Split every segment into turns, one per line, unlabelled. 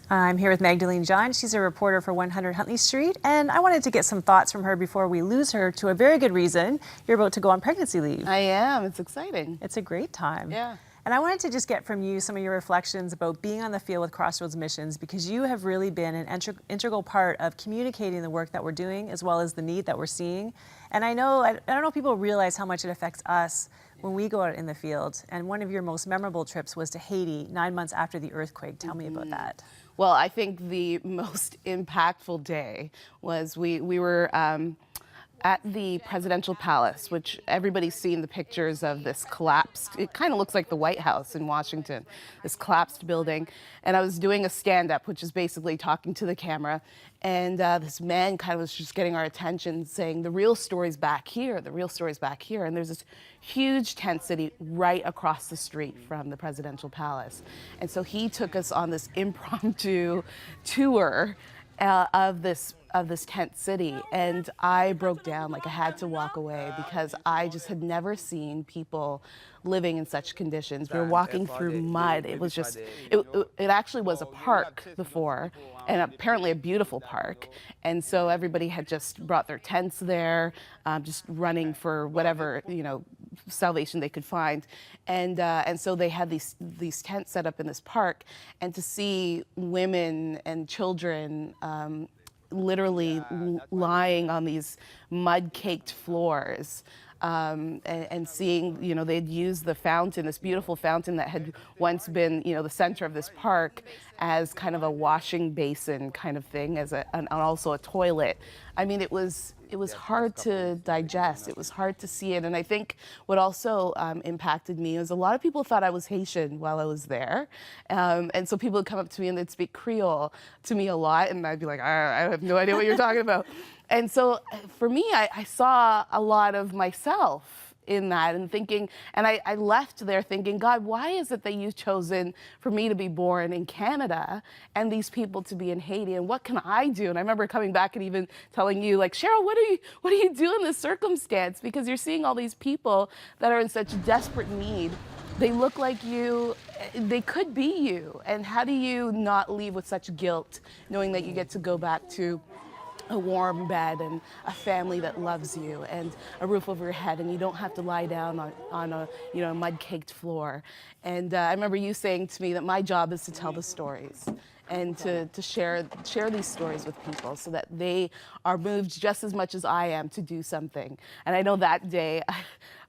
I'm here with Magdalene John. She's a reporter for 100 Huntley Street, and I wanted to get some thoughts from her before we lose her to a very good reason. You're about to go on pregnancy leave.
I am. It's exciting.
It's a great time.
Yeah.
And I wanted to just get from you some of your reflections about being on the field with Crossroads Missions, because you have really been an integral part of communicating the work that we're doing as well as the need that we're seeing. And I don't know if people realize how much it affects us when we go out in the field. And one of your most memorable trips was to Haiti 9 months after the earthquake. Tell me about that.
Well, I think the most impactful day was we were at the presidential palace, which everybody's seen the pictures of this collapsed, it kind of looks like the White House in Washington, this collapsed building. And I was doing a stand-up, which is basically talking to the camera. And this man kind of was just getting our attention, saying, the real story's back here, the real story's back here. And there's this huge tent city right across the street from the presidential palace. And so he took us on this impromptu tour of this tent city, and I broke down. Like, I had to walk away because I just had never seen people living in such conditions. We were walking through mud. It was just, it actually was a park before, and apparently a beautiful park. And so everybody had just brought their tents there, just running for whatever, salvation they could find. And so they had these tents set up in this park, and to see women and children literally lying on these mud-caked floors, and seeing, they'd used the fountain, this beautiful fountain that had once been, the center of this park, as kind of a washing basin kind of thing, and also a toilet. I mean, it was hard to digest. It was hard to see it. And I think what also impacted me is a lot of people thought I was Haitian while I was there. And so people would come up to me and they'd speak Creole to me a lot. And I'd be like, I have no idea what you're talking about. And so for me, I saw a lot of myself in that, and thinking, and I left there thinking, God, why is it that you've chosen for me to be born in Canada and these people to be in Haiti, and what can I do? And I remember coming back and even telling you, like, Cheryl, what do you do in this circumstance? Because you're seeing all these people that are in such desperate need. They look like you, they could be you. And how do you not leave with such guilt, knowing that you get to go back to a warm bed and a family that loves you and a roof over your head, and you don't have to lie down on a mud-caked floor. And I remember you saying to me that my job is to tell the stories and to share these stories with people so that they are moved just as much as I am to do something. And I know that day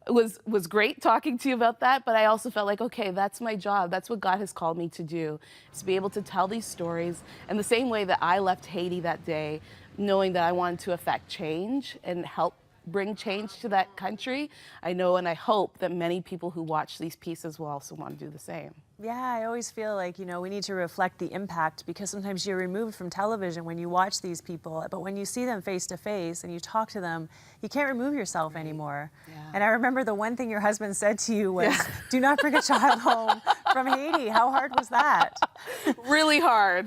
it was great talking to you about that, but I also felt like, okay, that's my job. That's what God has called me to do, is to be able to tell these stories. And the same way that I left Haiti that day, knowing that I wanted to affect change and help bring change to that country, I know and I hope that many people who watch these pieces will also want to do the same.
Yeah, I always feel like, we need to reflect the impact, because sometimes you're removed from television when you watch these people, but when you see them face to face and you talk to them, you can't remove yourself anymore. Yeah. And I remember the one thing your husband said to you was, do not bring a child home from Haiti. How hard was that?
Really hard.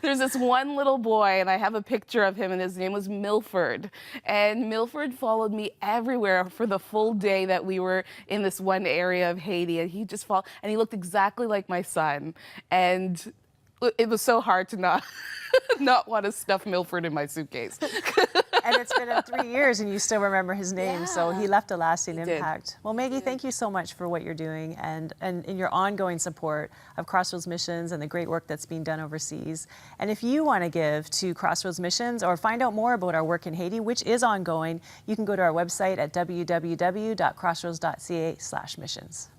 There's this one little boy, and I have a picture of him, and his name was Milford. And Milford followed me everywhere for the full day that we were in this one area of Haiti, and he just followed, and he looked exactly like my son. And it was so hard to not want to stuff Milford in my suitcase.
And it's been 3 years and you still remember his name, so he left a lasting impact. Well, Maggie, thank you so much for what you're doing and in your ongoing support of Crossroads Missions and the great work that's being done overseas. And if you want to give to Crossroads Missions or find out more about our work in Haiti, which is ongoing, you can go to our website at www.crossroads.ca/missions.